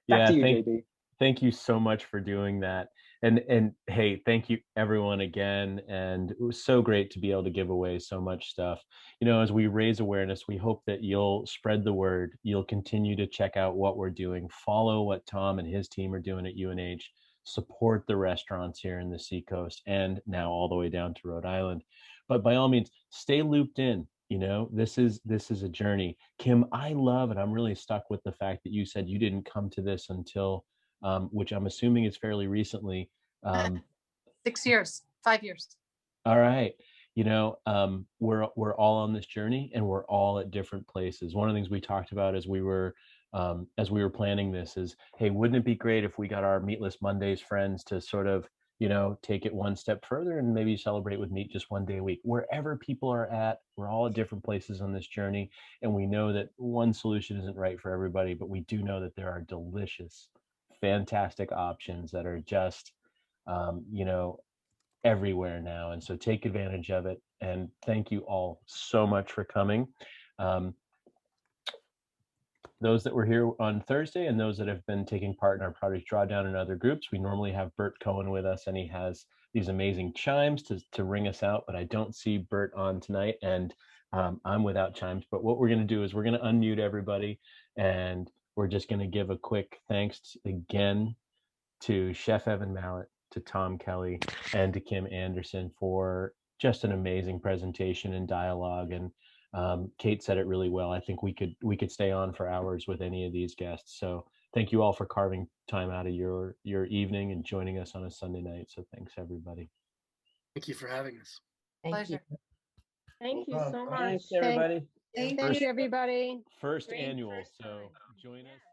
S6: Back
S2: Yeah,
S6: to you, JB.
S2: thank you so much for doing that. And hey, thank you everyone again. And it was so great to be able to give away so much stuff. You know, as we raise awareness, we hope that you'll spread the word. You'll continue to check out what we're doing, follow what Tom and his team are doing at UNH, support the restaurants here in the Seacoast and now all the way down to Rhode Island. But by all means, stay looped in. You know, this is a journey. Kim, I love, and I'm really stuck with the fact that you said you didn't come to this until which I'm assuming is fairly recently.
S4: 6 years, 5 years.
S2: All right. You know, we're all on this journey and we're all at different places. One of the things we talked about as we were planning this is, hey, wouldn't it be great if we got our Meatless Mondays friends to sort of, you know, take it one step further and maybe celebrate with meat just one day a week. Wherever people are at, we're all at different places on this journey. And we know that one solution isn't right for everybody, but we do know that there are delicious, fantastic options that are just, you know, everywhere now. And so take advantage of it. And thank you all so much for coming. Those that were here on Thursday and those that have been taking part in our Produce Drawdown and other groups, we normally have Bert Cohen with us, and he has these amazing chimes to ring us out, but I don't see Bert on tonight, and I'm without chimes. But what we're going to do is we're going to unmute everybody, and we're just going to give a quick thanks again to Chef Evan Mallett, to Tom Kelly, and to Kim Anderson for just an amazing presentation and dialogue. And Kate said it really well. I think we could stay on for hours with any of these guests. So thank you all for carving time out of your evening and joining us on a Sunday night. So thanks everybody.
S1: Thank you for having us.
S4: Pleasure.
S7: Thank you so much.
S2: Thanks everybody.
S7: Thank you, everybody.
S2: First
S7: Great
S2: annual.
S7: first
S2: So
S7: time.
S2: join us.